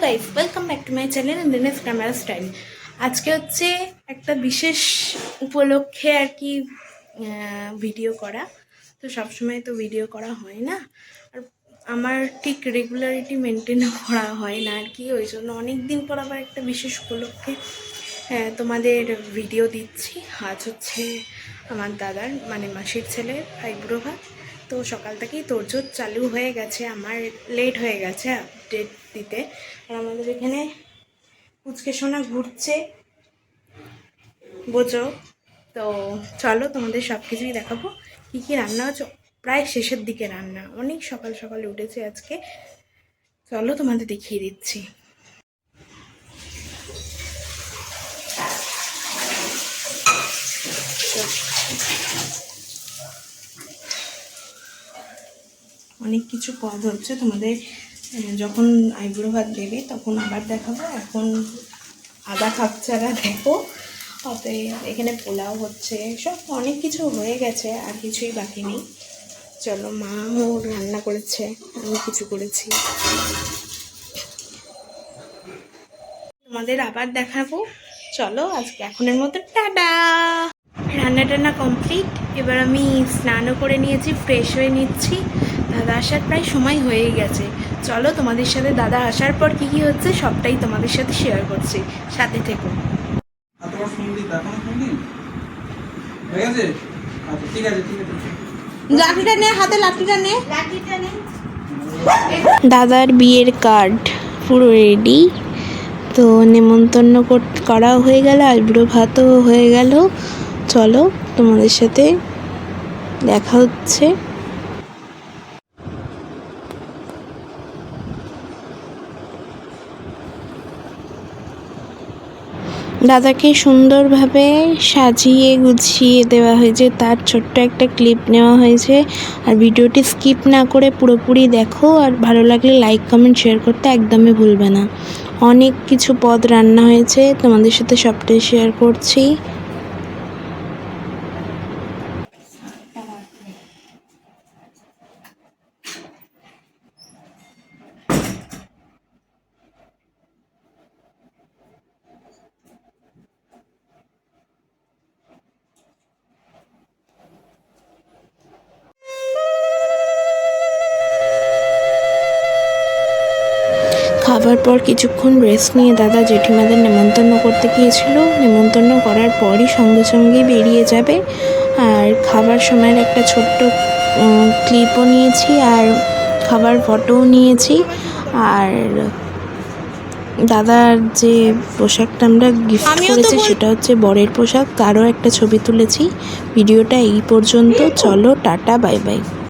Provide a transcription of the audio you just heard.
Guys, welcome back to my channel Dinesh camera style. আজকে হচ্ছে একটা বিশেষ উপলক্ষে আর কি ভিডিও করা। তো সবসময় তো ভিডিও করা হয় না, আর আমার ঠিক রেগুলারিটি মেনটেন করা হয় না আর কি। ওই জন্য অনেক দিন পর আবার একটা বিশেষ উপলক্ষে তোমাদের ভিডিও দিচ্ছি। আজ হচ্ছে আমার দাদার মানে মাসির ছেলের আইবুড়ো ভাত। তো সকাল থেকেই তোড়জোড় চালু হয়ে গেছে, আমার লেট হয়ে গেছে আপডেট দিতে। আর আমাদের এখানে পুচকে সোনা ঘুরছে, বোঝো তো। চলো তোমাদের সব কিছুই দেখাবো, কী কী রান্না হচ্ছে। প্রায় শেষের দিকে রান্না, অনেক সকাল সকাল উঠেছে আজকে। চলো তোমাদের দেখিয়ে দিচ্ছি। অনেক কিছু পদ হচ্ছে, তোমাদের যখন আইবুড়ো ভাত দেবে তখন আবার দেখাবো। এখন আদা খাপচারা দেখো। অতএব এখানে পোলাও হচ্ছে, সব অনেক কিছু হয়ে গেছে, আর কিছুই বাকি নেই। চলো, মাও রান্না করেছে, আমি কিছু করেছি, তোমাদের আবার দেখাবো। চলো আজকে এখনের মতো টাটা। রান্না টান্না কমপ্লিট, এবার আমি স্নানও করে নিয়েছি, ফ্রেশ হয়ে নিচ্ছি। দাদা আসার প্রায় সময় হয়েই গেছে। চলো তোমাদের সাথে দাদা আসার পর কী কী হচ্ছে সবটাই তোমাদের সাথে শেয়ার করছি, সাথে থেকো। লাঠিটা নে, হাতে লাঠিটা নে। দাদার বিয়ের কার্ড পুরো রেডি, তো নেমন্তন্ন করাও হয়ে গেল, আইবুড়ো ভাতও হয়ে গেল। চলো তোমাদের সাথে দেখা হচ্ছে। দাদাকে সুন্দরভাবে সাজিয়ে গুছিয়ে দেওয়া হয়েছে, তার ছোট্ট একটা ক্লিপ নেওয়া হয়েছে। আর ভিডিওটি স্কিপ না করে পুরোপুরি দেখো, আর ভালো লাগলে লাইক কমেন্ট শেয়ার করতে একদমই ভুলবে না। অনেক কিছু পদ রান্না হয়েছে, তোমাদের সাথে সবটাই শেয়ার করছি। খাবার পর কিছুক্ষণ রেস্ট নিয়ে দাদা জেঠিমাদের নেমন্তন্ন করতে গিয়েছিল। নেমন্তন্ন করার পরই সঙ্গে সঙ্গেই বেরিয়ে যাবে। আর খাবার সময়ের একটা ছোট্ট ক্লিপও নিয়েছি, আর খাবার ফটোও নিয়েছি। আর দাদার যে পোশাকটা আমরা গিফট করেছি সেটা হচ্ছে বরের পোশাক, তারও একটা ছবি তুলেছি। ভিডিওটা এই পর্যন্ত, চলো টাটা, বাই বাই।